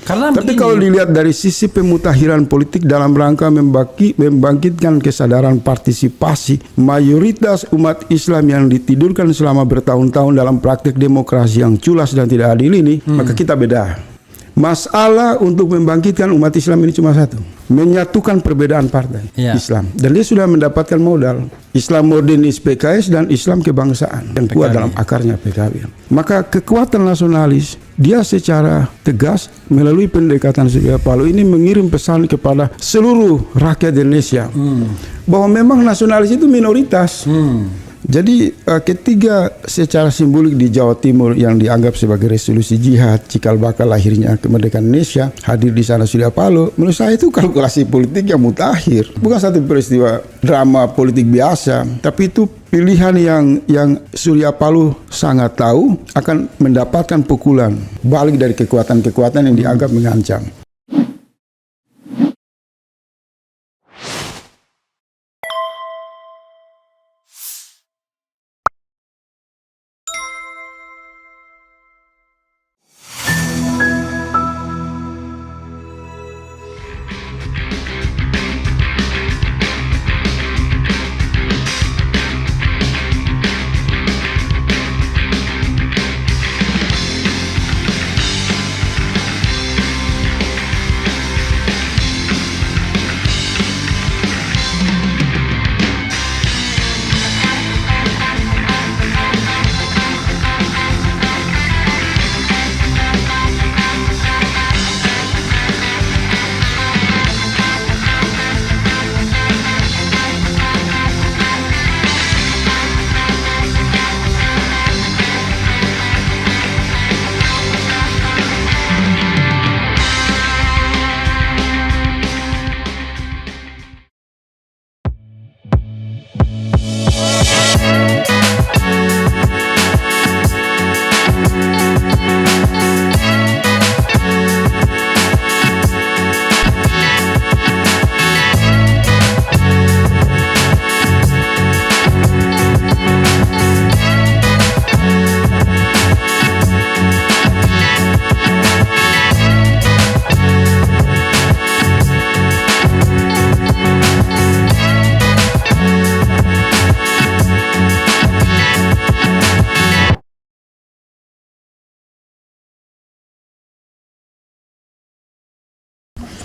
Karena Tapi begini, kalau dilihat dari sisi pemutahiran politik dalam rangka membangkitkan kesadaran partisipasi mayoritas umat Islam yang ditidurkan selama bertahun-tahun dalam praktik demokrasi yang culas dan tidak adil ini, maka kita beda. Masalah untuk membangkitkan umat Islam ini cuma satu, menyatukan perbedaan partai Islam. Dan dia sudah mendapatkan modal, Islam modernis PKS dan Islam kebangsaan yang kuat dalam akarnya PKB. Maka kekuatan nasionalis dia secara tegas melalui pendekatan Surya Paloh ini mengirim pesan kepada seluruh rakyat Indonesia bahwa memang nasionalis itu minoritas. Jadi ketiga secara simbolik di Jawa Timur yang dianggap sebagai resolusi jihad cikal bakal lahirnya kemerdekaan Indonesia, hadir di sana Surya Paloh, menurut saya itu kalkulasi politik yang mutakhir, bukan satu peristiwa drama politik biasa, tapi itu pilihan yang Surya Paloh sangat tahu akan mendapatkan pukulan balik dari kekuatan-kekuatan yang dianggap mengancam.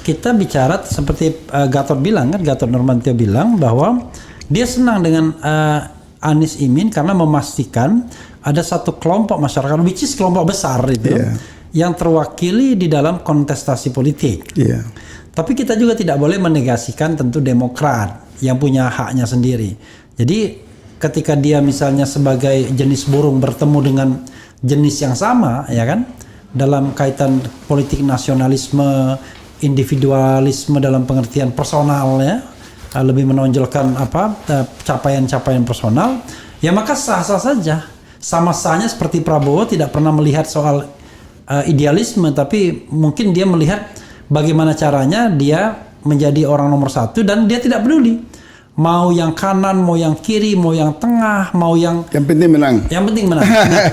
kita bicara seperti Gatot bilang kan, Gatot Nurmantio bilang bahwa dia senang dengan Anies Imin karena memastikan ada satu kelompok masyarakat, which is kelompok besar itu, yang terwakili di dalam kontestasi politik. Tapi kita juga tidak boleh menegasikan tentu Demokrat yang punya haknya sendiri. Jadi ketika dia misalnya sebagai jenis burung bertemu dengan jenis yang sama, ya kan, dalam kaitan politik nasionalisme, individualisme dalam pengertian personalnya, lebih menonjolkan capaian-capaian personal, ya maka sah-sah saja. Sama sahnya seperti Prabowo tidak pernah melihat soal idealisme, tapi mungkin dia melihat bagaimana caranya dia menjadi orang nomor satu dan dia tidak peduli mau yang kanan, mau yang kiri, mau yang tengah, mau yang penting menang. Yang penting menang. Nah,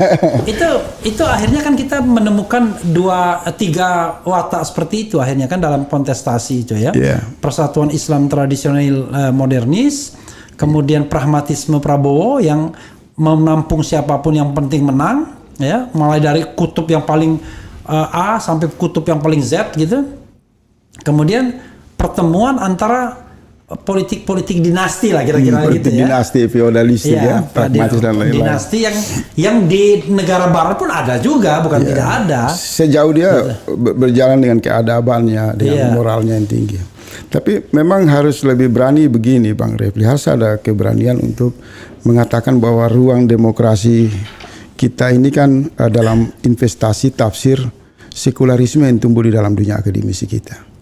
itu akhirnya kan kita menemukan 2-3 watak seperti itu akhirnya kan dalam kontestasi itu ya. Persatuan Islam tradisional modernis, kemudian pragmatisme Prabowo yang menampung siapapun yang penting menang, ya, mulai dari kutub yang paling A sampai kutub yang paling Z gitu. Kemudian pertemuan antara politik dinasti lah kira-kira gitu ya. Dinasti feodalistik ya, pragmatis dan lain-lain. Dinasti yang di negara barat pun ada juga, bukan tidak ada. Sejauh dia berjalan dengan keadabannya, dengan moralnya yang tinggi. Tapi memang harus lebih berani begini Bang Refli, harus ada keberanian untuk mengatakan bahwa ruang demokrasi kita ini kan dalam investasi tafsir sekularisme yang tumbuh di dalam dunia akademisi kita.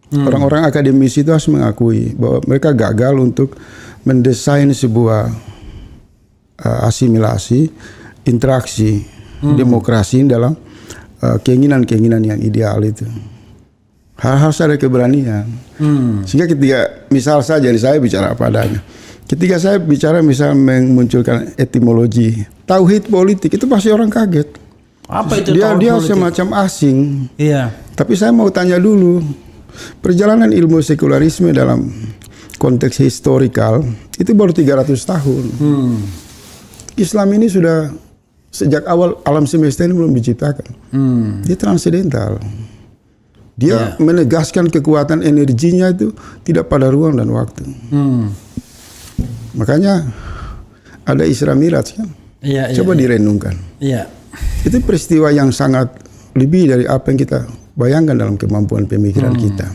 Orang-orang akademisi itu harus mengakui bahwa mereka gagal untuk mendesain sebuah asimilasi, interaksi demokrasi dalam keinginan-keinginan yang ideal itu. Harus ada keberanian. Sehingga ketika misal saja saya bicara apa adanya. Ketika saya bicara misal memunculkan etimologi tauhid politik, itu pasti orang kaget. Apa itu dia politik? Semacam asing. Iya. Tapi saya mau tanya dulu, perjalanan ilmu sekularisme dalam konteks historikal itu baru 300 tahun. Islam ini sudah sejak awal alam semesta ini belum diciptakan. Dia transendental. Dia menegaskan kekuatan energinya itu tidak pada ruang dan waktu. Makanya ada Isra Miraj kan. Coba direnungkan. Itu peristiwa yang sangat lebih dari apa yang kita bayangkan dalam kemampuan pemikiran kita.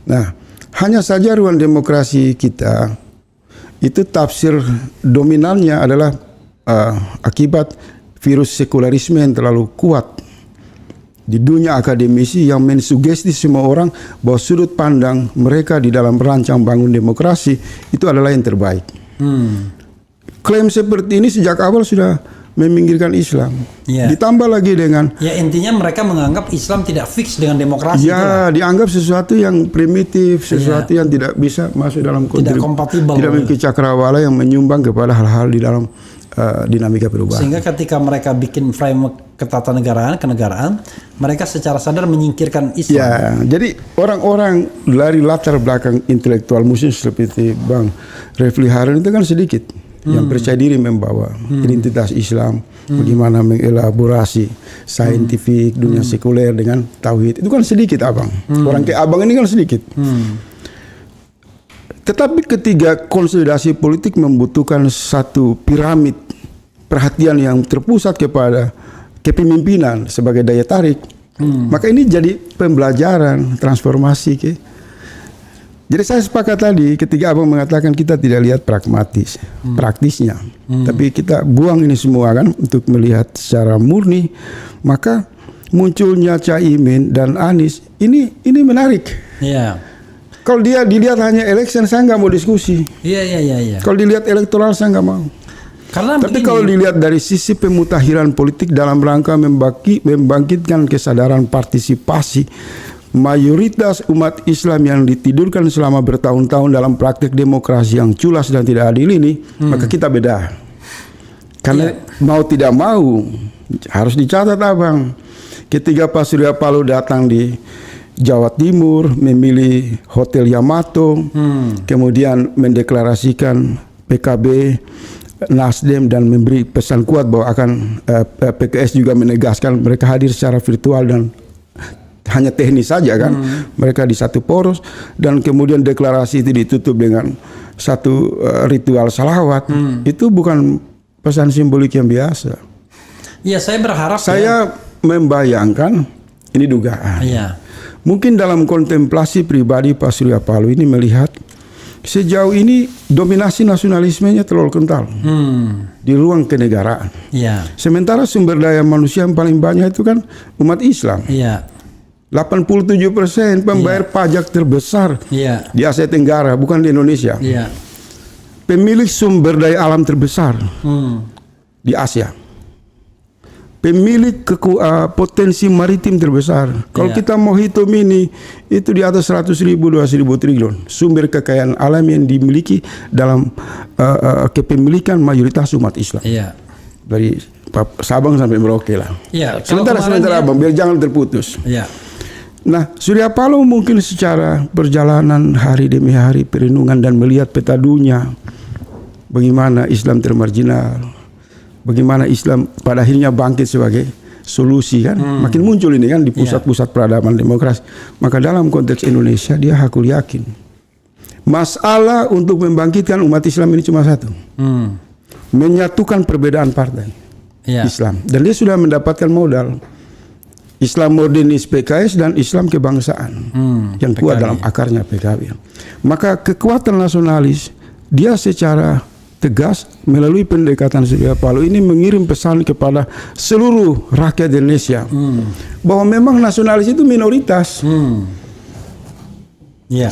Nah, hanya saja ruang demokrasi kita itu tafsir dominannya adalah akibat virus sekularisme yang terlalu kuat di dunia akademisi yang mensugesti semua orang bahwa sudut pandang mereka di dalam merancang bangun demokrasi itu adalah yang terbaik. Klaim seperti ini sejak awal sudah meminggirkan Islam. Ditambah lagi dengan intinya mereka menganggap Islam tidak fix dengan demokrasi. Dianggap sesuatu yang primitif, sesuatu yang tidak bisa masuk dalam tidak kompatibel, tidak memiliki cakrawala yang menyumbang kepada hal-hal di dalam dinamika perubahan. Sehingga ketika mereka bikin framework kenegaraan, mereka secara sadar menyingkirkan Islam. Jadi orang-orang dari latar belakang intelektual Muslim seperti Bang Refli Harun itu kan sedikit yang percaya diri membawa identitas Islam, bagaimana mengelaborasi saintifik dunia sekuler dengan tauhid. Itu kan sedikit abang. Orang kayak abang ini kan sedikit. Tetapi ketika konsolidasi politik membutuhkan satu piramid perhatian yang terpusat kepada kepemimpinan sebagai daya tarik, maka ini jadi pembelajaran transformasi. Jadi saya sepakat tadi ketika abang mengatakan kita tidak lihat pragmatis, praktisnya, tapi kita buang ini semua kan untuk melihat secara murni, maka munculnya Caimin dan Anies ini menarik. Kalau dia dilihat hanya election, saya nggak mau diskusi. Kalau dilihat elektoral, saya nggak mau. Tapi kalau dilihat dari sisi pemutahiran politik dalam rangka membangkitkan kesadaran partisipasi mayoritas umat Islam yang ditidurkan selama bertahun-tahun dalam praktik demokrasi yang culas dan tidak adil ini, maka kita beda. Karena mau tidak mau harus dicatat abang. Ketika Pak Surya Paloh datang di Jawa Timur, memilih Hotel Yamato, kemudian mendeklarasikan PKB, Nasdem dan memberi pesan kuat bahwa akan PKS juga menegaskan mereka hadir secara virtual dan hanya teknis saja kan, mereka di satu poros, dan kemudian deklarasi itu ditutup dengan satu ritual salawat. Itu bukan pesan simbolik yang biasa. Saya berharap saya membayangkan ini dugaan. Mungkin dalam kontemplasi pribadi Pak Surya Paloh ini melihat sejauh ini dominasi nasionalismenya terlalu kental di ruang kenegaraan. Sementara sumber daya manusia yang paling banyak itu kan umat Islam. 87% pembayar pajak terbesar di Asia Tenggara, bukan di Indonesia. Pemilik sumber daya alam terbesar di Asia. Pemilik potensi maritim terbesar. Kalau kita mau hitung ini, itu di atas 100.000, 200.000 triliun. Sumber kekayaan alam yang dimiliki dalam kepemilikan mayoritas umat Islam. Dari Sabang sampai Merauke lah. Sementara abang, biar jangan terputus. Nah, Surya Paloh mungkin secara perjalanan hari demi hari perenungan dan melihat peta dunia, bagaimana Islam termarginal, bagaimana Islam pada akhirnya bangkit sebagai solusi kan, makin muncul ini kan di pusat-pusat peradaban demokrasi. Maka dalam konteks Indonesia dia hakul yakin masalah untuk membangkitkan umat Islam ini cuma satu, menyatukan perbedaan partai Islam, dan dia sudah mendapatkan modal Islam modernis PKS dan Islam kebangsaan yang kuat dalam akarnya PKB. Maka kekuatan nasionalis dia secara tegas melalui pendekatan Surya Paloh ini mengirim pesan kepada seluruh rakyat Indonesia bahwa memang nasionalis itu minoritas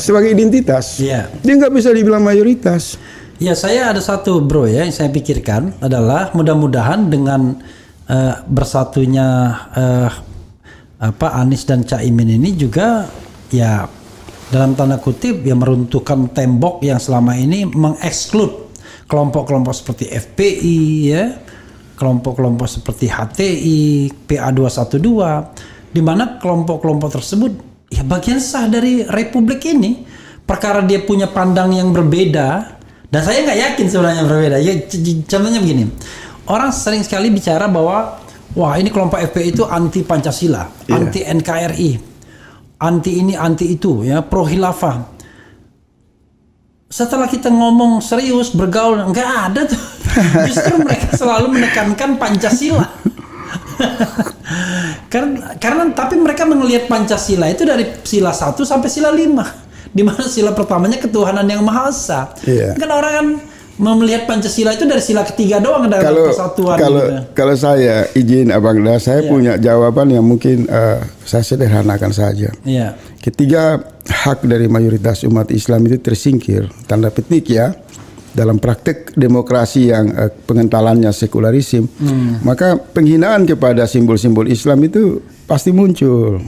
sebagai identitas. Dia nggak bisa dibilang mayoritas. Saya ada satu bro yang saya pikirkan adalah mudah-mudahan dengan bersatunya Anies dan Caimin ini juga dalam tanda kutip meruntuhkan tembok yang selama ini mengeksklud kelompok-kelompok seperti FPI, kelompok-kelompok seperti HTI, PA212, di mana kelompok-kelompok tersebut ya bagian sah dari republik ini. Perkara dia punya pandang yang berbeda, dan saya nggak yakin sebenarnya berbeda. Ya, contohnya begini, orang sering sekali bicara bahwa wah ini kelompok FPI itu anti Pancasila, anti NKRI, anti ini, anti itu, ya pro khilafah. Setelah kita ngomong serius, bergaul, nggak ada tuh. Justru mereka selalu menekankan Pancasila. karena tapi mereka melihat Pancasila itu dari sila 1 sampai sila 5, di mana sila pertamanya ketuhanan yang Maha Esa. Kan orang kan melihat Pancasila itu dari sila ketiga doang dalam persatuan. Kalau saya izin Abang Da, saya punya jawaban yang mungkin saya sederhanakan saja. Ketiga, hak dari mayoritas umat Islam itu tersingkir, tanda petik ya, dalam praktek demokrasi yang pengentalannya sekularisme, maka penghinaan kepada simbol-simbol Islam itu pasti muncul.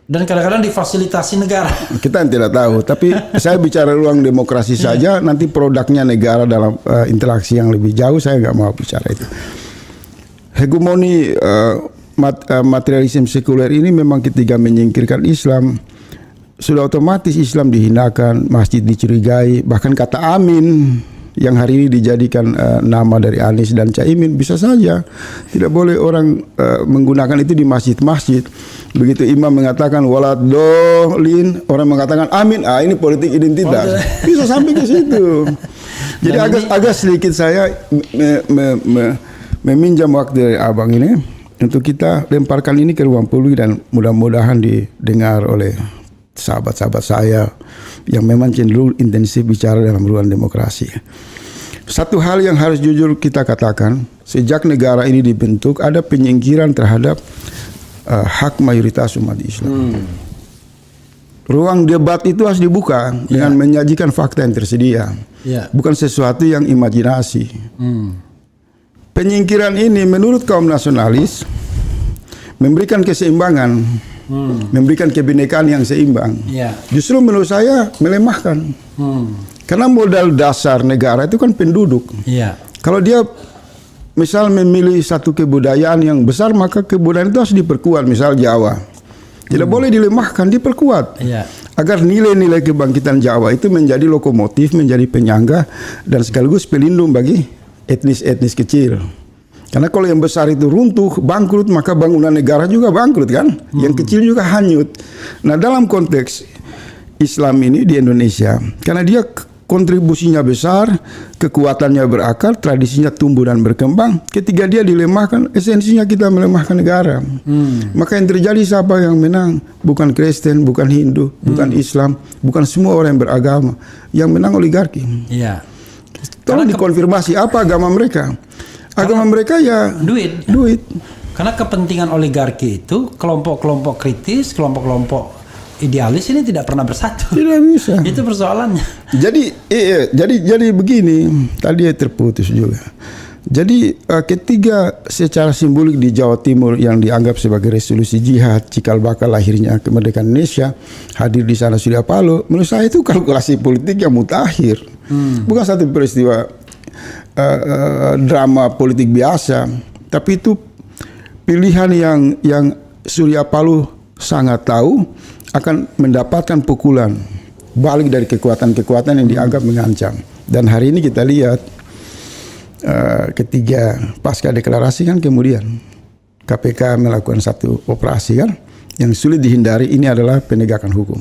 Dan kadang-kadang difasilitasi negara. Kita tidak tahu, tapi saya bicara ruang demokrasi saja, nanti produknya negara dalam interaksi yang lebih jauh, saya nggak mau bicara itu. Hegemoni materialisme sekuler ini memang ketika menyingkirkan Islam, sudah otomatis Islam dihinakan, masjid dicurigai, bahkan kata amin yang hari ini dijadikan nama dari Anies dan Caimin bisa saja tidak boleh orang menggunakan itu di masjid-masjid. Begitu imam mengatakan waladolin, orang mengatakan amin, ini politik identitas. Bisa sampai ke situ. Jadi agak sedikit saya meminjam waktu dari Abang ini untuk kita lemparkan ini ke ruang publik dan mudah-mudahan didengar oleh sahabat-sahabat saya yang memang cenderung intensif bicara dalam ruang demokrasi. Satu hal yang harus jujur kita katakan, sejak negara ini dibentuk ada penyingkiran terhadap hak mayoritas umat Islam. Ruang debat itu harus dibuka dengan menyajikan fakta yang tersedia, bukan sesuatu yang imajinasi. Penyingkiran ini menurut kaum nasionalis memberikan keseimbangan, memberikan kebinekaan yang seimbang. Justru menurut saya melemahkan. Karena modal dasar negara itu kan penduduk. Kalau dia misal memilih satu kebudayaan yang besar, maka kebudayaan itu harus diperkuat. Misal Jawa, tidak boleh dilemahkan, diperkuat. Agar nilai-nilai kebangkitan Jawa itu menjadi lokomotif, menjadi penyangga dan sekaligus pelindung bagi etnis-etnis kecil. Karena kalau yang besar itu runtuh, bangkrut, maka bangunan negara juga bangkrut kan. Yang kecil juga hanyut. Nah, dalam konteks Islam ini di Indonesia, karena dia kontribusinya besar, kekuatannya berakar, tradisinya tumbuh dan berkembang, ketika dia dilemahkan, esensinya kita melemahkan negara. Maka yang terjadi siapa yang menang? Bukan Kristen, bukan Hindu, bukan Islam, bukan semua orang yang beragama. Yang menang oligarki. Tolong dikonfirmasi apa agama mereka. Agama mereka ya duit. Karena kepentingan oligarki itu kelompok-kelompok kritis, kelompok-kelompok idealis ini tidak pernah bersatu. Tidak bisa. Itu persoalannya. Jadi begini, tadi terputus juga. Jadi ketiga secara simbolik di Jawa Timur yang dianggap sebagai resolusi jihad, cikal bakal lahirnya kemerdekaan Indonesia, hadir di sana Surya Paloh, menurut saya itu kalkulasi politik yang mutakhir. Bukan satu peristiwa drama politik biasa, tapi itu pilihan yang Surya Paloh sangat tahu akan mendapatkan pukulan balik dari kekuatan-kekuatan yang dianggap mengancam. Dan hari ini kita lihat ketiga pasca deklarasi kan kemudian KPK melakukan satu operasi kan yang sulit dihindari, ini adalah penegakan hukum.